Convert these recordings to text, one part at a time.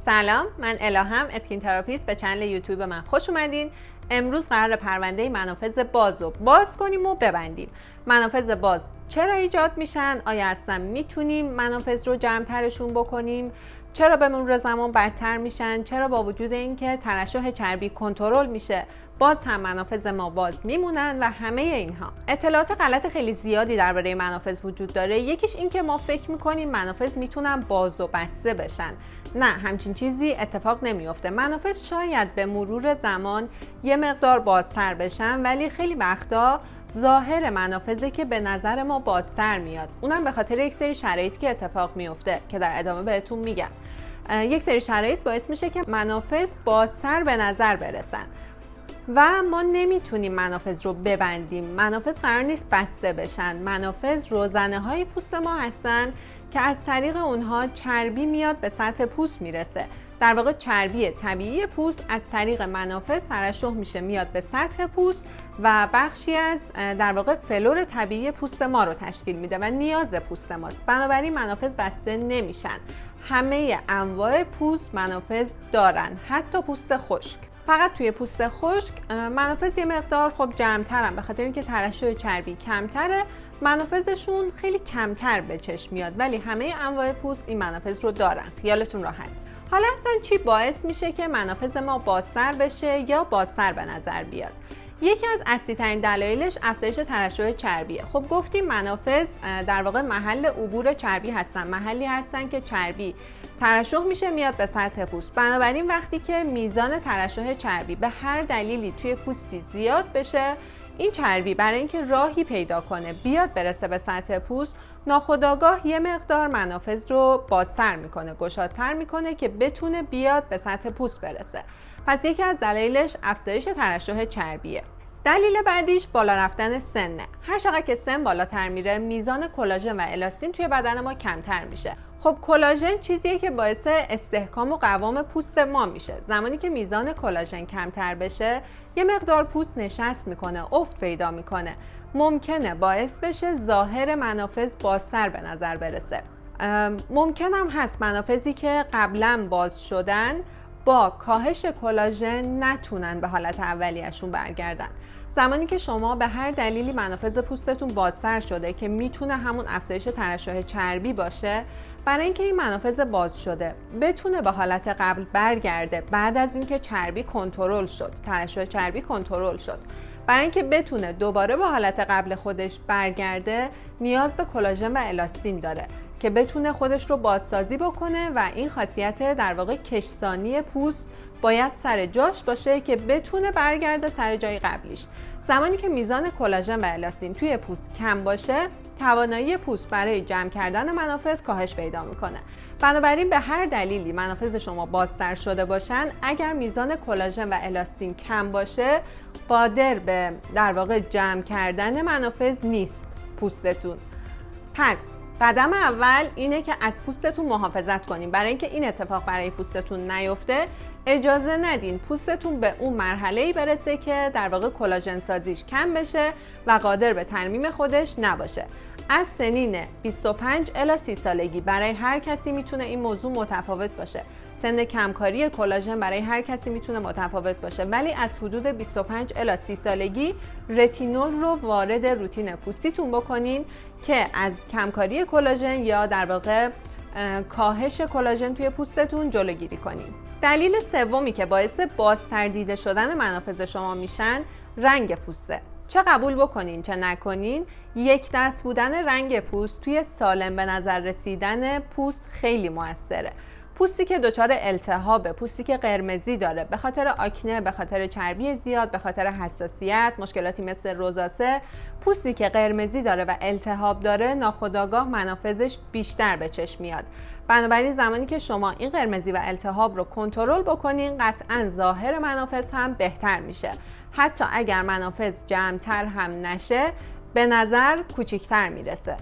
سلام، من الهام، اسکین تراپیست. به چنل یوتیوب من خوش اومدین. امروز قرار پرونده منافذ باز رو باز کنیم و ببندیم. منافذ باز چرا ایجاد میشن؟ آیا اصلا میتونیم منافذ رو جمع‌ترشون بکنیم؟ چرا به مرور زمان بدتر میشن؟ چرا با وجود اینکه ترشح چربی کنترل میشه باز هم منافذ ما باز میمونن؟ و همه اینها. اطلاعات غلط خیلی زیادی درباره منافذ وجود داره. یکیش این که ما فکر میکنیم منافذ میتونن باز و بسته بشن. نه، همچین چیزی اتفاق نمیفته. منافذ شاید به مرور زمان یه مقدار بازتر بشن، ولی خیلی وقتا ظاهر منافذه که به نظر ما بازتر میاد. اونم به خاطر یک سری شرایطی که اتفاق میفته که در ادامه بهتون میگم. یک سری شرایط باعث میشه که منافذ بازتر به نظر برسن و ما نمیتونیم منافذ رو ببندیم. منافذ قرار نیست بسته بشن. منافذ روزنه های پوست ما هستن که از طریق اونها چربی میاد به سطح پوست میرسه. در واقع چربی طبیعی پوست از طریق منافذ ترشح میشه میاد به سطح پوست و بخشی از در واقع فلور طبیعی پوست ما رو تشکیل میده و نیاز پوست ماست. بنابراین منافذ بسته نمیشن. همه انواع پوست منافذ دارن، حتی پوست خشک. فقط توی پوست خشک منافذ یه مقدار خب جمع‌ترن، به خاطر اینکه ترشح چربی کمتره. منافذشون خیلی کمتر به چشم میاد، ولی همه انواع پوست این منافذ رو دارن. خیالتون راحت. حالا اصلا چی باعث میشه که منافذ ما بازتر بشه یا بازتر به نظر بیاد؟ یکی از اصلی ترین دلایلش افزایش ترشح چربیه. خب گفتیم منافذ در واقع محل عبور چربی هستن، محلی هستن که چربی ترشح میشه میاد به سطح پوست. بنابراین وقتی که میزان ترشح چربی به هر دلیلی توی پوستی زیاد بشه، این چربی برای اینکه راهی پیدا کنه بیاد برسه به سطح پوست، ناخودآگاه یه مقدار منافذ رو بازتر میکنه، گشادتر میکنه که بتونه بیاد به سطح پوست برسه. پس یکی از دلایلش افزایش ترشح چربیه. دلیل بعدیش بالا رفتن سنه. هر چقدر که سن بالاتر میره، میزان کلاژن و الاستین توی بدن ما کمتر میشه. خب کلاژن چیزیه که باعث استحکام و قوام پوست ما میشه. زمانی که میزان کلاژن کمتر بشه، یه مقدار پوست نشست میکنه، افت پیدا میکنه. ممکنه باعث بشه ظاهر منافذ بازتر به نظر برسه. ممکن هم هست منافذی که قبلا باز شدن با کاهش کلاژن نتونن به حالت اولیه‌شون برگردن. زمانی که شما به هر دلیلی منافذ پوستتون بازتر شده که میتونه همون افزایش ترشح چربی باشه، برای اینکه این منافذ باز شده بتونه به حالت قبل برگرده، بعد از اینکه چربی کنترل شد، ترشح چربی کنترل شد، برای اینکه بتونه دوباره به حالت قبل خودش برگرده، نیاز به کلاژن و الاستین داره که بتونه خودش رو بازسازی بکنه و این خاصیت در واقع کشسانی پوست باید سر جاش باشه که بتونه برگرده سر جای قبلیش. زمانی که میزان کلاژن و الاستین توی پوست کم باشه، توانایی پوست برای جمع کردن منافذ کاهش پیدا میکنه. بنابراین به هر دلیلی منافذ شما بازتر شده باشن، اگر میزان کلاژن و الاستین کم باشه، قادر به در واقع جمع کردن منافذ نیست پوستتون. پس قدم اول اینه که از پوستتون محافظت کنین. برای اینکه این اتفاق برای پوستتون نیفته، اجازه ندین پوستتون به اون مرحله‌ای برسه که در واقع کلاژن سازیش کم بشه و قادر به ترمیم خودش نباشه. از سنین 25 الی 30 سالگی برای هر کسی میتونه این موضوع متفاوت باشه. سن کمکاری کلاژن برای هر کسی میتونه متفاوت باشه، ولی از حدود 25 الی 30 سالگی رتینول رو وارد روتین پوستیتون بکنین که از کمکاری کلاژن یا در واقع کاهش کلاژن توی پوستتون جلوگیری کنین. دلیل سومی که باعث بازتر دیده شدن منافذ شما میشن، رنگ پوسته. چه قبول بکنین چه نکنین، یک دست بودن رنگ پوست توی سالم به نظر رسیدن پوست خیلی موثره. پوستی که دچار التهاب، پوستی که قرمزی داره به خاطر آکنه، به خاطر چربی زیاد، به خاطر حساسیت، مشکلاتی مثل روزاسه، پوستی که قرمزی داره و التهاب داره، ناخودآگاه منافذش بیشتر به چشم میاد. بنابراین زمانی که شما این قرمزی و التهاب رو کنترل بکنین، قطعاً ظاهر منافذ هم بهتر میشه. حتی اگر منافذ جمع‌تر هم نشه، به نظر کوچیک‌تر میرسه.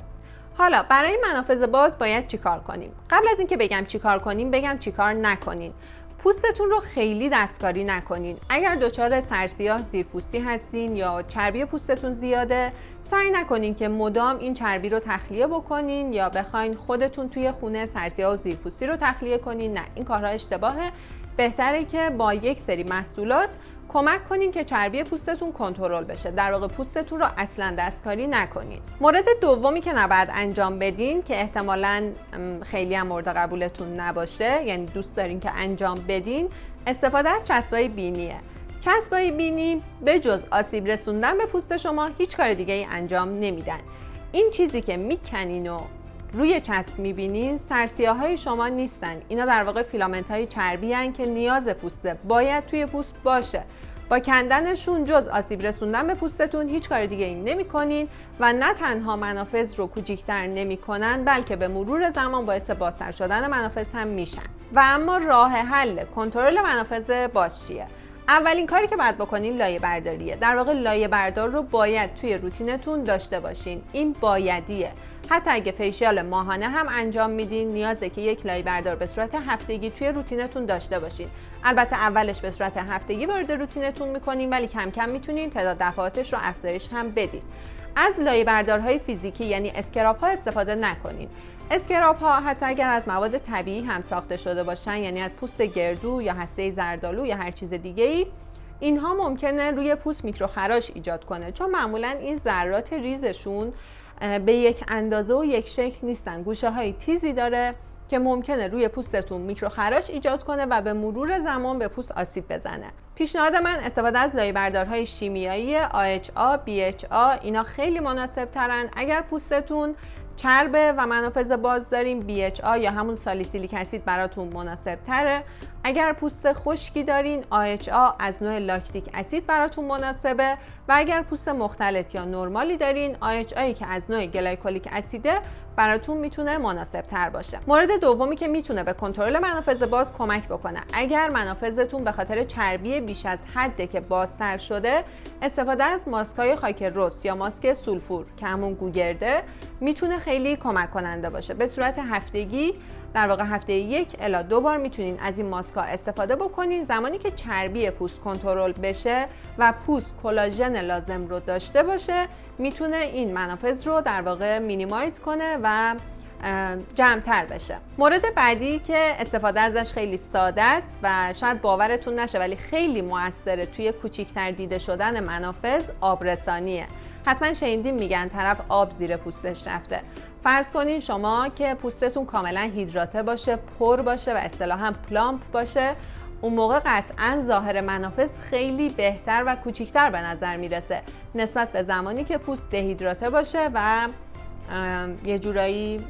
حالا برای منافذ باز باید چیکار کنیم؟ قبل از اینکه بگم چیکار کنیم، بگم چیکار نکنین. پوستتون رو خیلی دستکاری نکنین. اگر دچار سرسیاه زیرپوستی هستین یا چربی پوستتون زیاده، سعی نکنین که مدام این چربی رو تخلیه بکنین یا بخواین خودتون توی خونه سرسیاه و زیرپوستی رو تخلیه کنین. نه، این کارها اشتباهه. بهتره که با یک سری محصولات کمک کنین که چربی پوستتون کنترل بشه. در واقع پوستتون رو اصلا دستکاری نکنین. مورد دومی که نباید انجام بدین که احتمالاً خیلی هم مورد قبولتون نباشه، یعنی دوست دارین که انجام بدین، استفاده از چسبای بینیه. چسبای بینی به جز آسیب رسوندن به پوست شما هیچ کار دیگه ای انجام نمیدن. این چیزی که میکنین و روی چسب میبینین سرسیاهای شما نیستن. اینا در واقع فیلامنت های چربی هن که نیاز پوسته، باید توی پوست باشه. با کندنشون جز آسیب رسوندن به پوستتون هیچ کار دیگه ای نمیکنین و نه تنها منافذ رو کوچیک‌تر نمیکنن، بلکه به مرور زمان باعث بازتر شدن منافذ هم میشن. و اما راه حل کنترل منافذ باز چیه؟ اولین کاری که باید بکنین لایه برداریه. در واقع لایه بردار رو باید توی روتینتون داشته باشین. این بایدیه. حتی اگه فیشیال ماهانه هم انجام میدین، نیازه که یک لایه بردار به صورت هفتگی توی روتینتون داشته باشین. البته اولش به صورت هفتگی وارد روتینتون میکنین، ولی کم کم میتونین تعداد دفعاتش رو افزایش هم بدین. از لایه بردارهای فیزیکی یعنی اسکراب ها استفاده نکنین. اسکراب ها حتی اگر از مواد طبیعی هم ساخته شده باشن، یعنی از پوست گردو یا هسته زردآلو یا هر چیز دیگه ای، اینها ممکنه روی پوست میکروخراش ایجاد کنه، چون معمولا این ذرات ریزشون به یک اندازه و یک شکل نیستن. گوشه های تیزی داره که ممکنه روی پوستتون میکروخراش ایجاد کنه و به مرور زمان به پوست آسیب بزنه. پیشنهاد من استفاده از لایه بردارهای شیمیایی AHA، BHA، اینا خیلی مناسب ترن. اگر پوستتون چربه و منافذ باز داریم، BHA یا همون سالیسیلیک اسید براتون مناسب تره. اگر پوست خشکی دارین، AHA از نوع لاکتیک اسید براتون مناسبه و اگر پوست مختلط یا نرمالی دارین، AHA که از نوع گلایکولیک اسیده براتون میتونه مناسب تر باشه. مورد دومی که میتونه به کنترل منافذ باز کمک بکنه، اگر منافذتون به خاطر چربی بیش از حده که بازتر شده، استفاده از ماسکای خاک رس یا ماسک سولفور که همون گوگرده میتونه خیلی کمک کننده باشه. به صورت هفتگی، در واقع هفته 1 الی 2 بار میتونین از این ماسکا استفاده بکنین. زمانی که چربی پوست کنترل بشه و پوست کلاژن لازم رو داشته باشه، میتونه این منافذ رو در واقع مینیمایز کنه و جمع‌تر بشه. مورد بعدی که استفاده ازش خیلی ساده است و شاید باورتون نشه ولی خیلی موثره توی کوچیک‌تر دیده شدن منافذ، آبرسانیه. حتما شنیدین میگن طرف آب زیر پوستش رفته. فرض کنین شما که پوستتون کاملا هیدراته باشه، پر باشه و اصطلاحاً پلامپ باشه، اون موقع قطعاً ظاهر منافذ خیلی بهتر و کوچیک‌تر به نظر میرسه نسبت به زمانی که پوست دهیدراته باشه و یه جورایی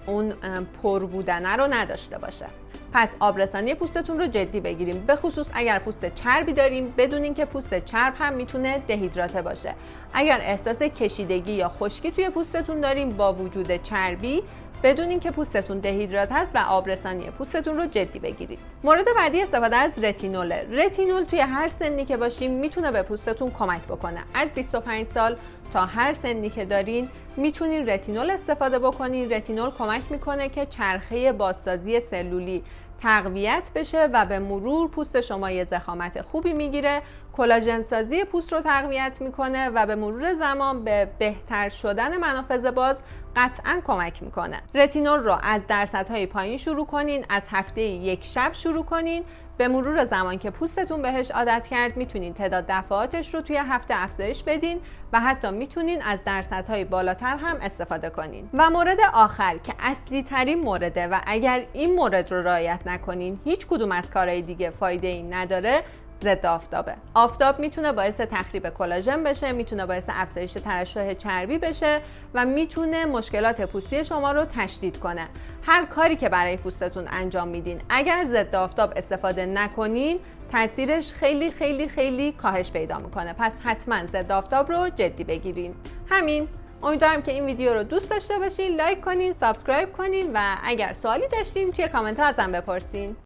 اون پر بودنه رو نداشته باشه. پس آبرسانی پوستتون رو جدی بگیریم، به خصوص اگر پوست چربی داریم. بدونین که پوست چرب هم میتونه دهیدراته باشه. اگر احساس کشیدگی یا خشکی توی پوستتون داریم با وجود چربی، بدونین که پوستتون دهیدرات هست و آبرسانی پوستتون رو جدی بگیرید. مورد بعدی استفاده از رتینوله. رتینول توی هر سنی که باشیم میتونه به پوستتون کمک بکنه. از 25 سال تا هر سنی که دارین میتونین رتینول استفاده بکنین. رتینول کمک میکنه که چرخه بازسازی سلولی تقویت بشه و به مرور پوست شما یه ضخامت خوبی میگیره، کلاژن سازی پوست رو تقویت میکنه و به مرور زمان به بهتر شدن منافذ باز قطعاً کمک میکنه. رتینول رو از درصدهای پایین شروع کنین، از هفته 1 شب شروع کنین. به مرور زمان که پوستتون بهش عادت کرد میتونین تعداد دفعاتش رو توی هفته افزایش بدین و حتی میتونین از درصدهای بالاتر هم استفاده کنین. و مورد آخر که اصلی ترین مورده و اگر این مورد رو رعایت نکنین هیچ کدوم از کارهای دیگه فایده ای نداره، ضد آفتابه. آفتاب میتونه باعث تخریب کلاژن بشه، میتونه باعث افزایش ترشح چربی بشه و میتونه مشکلات پوستی شما رو تشدید کنه. هر کاری که برای پوستتون انجام میدین اگر ضد آفتاب استفاده نکنین، تاثیرش خیلی خیلی خیلی کاهش پیدا میکنه. پس حتما ضد آفتاب رو جدی بگیرین. همین. امیدوارم که این ویدیو رو دوست داشته باشین. لایک کنین، سابسکرایب کنین و اگر سوالی داشتین توی کامنت ها ازم بپرسین.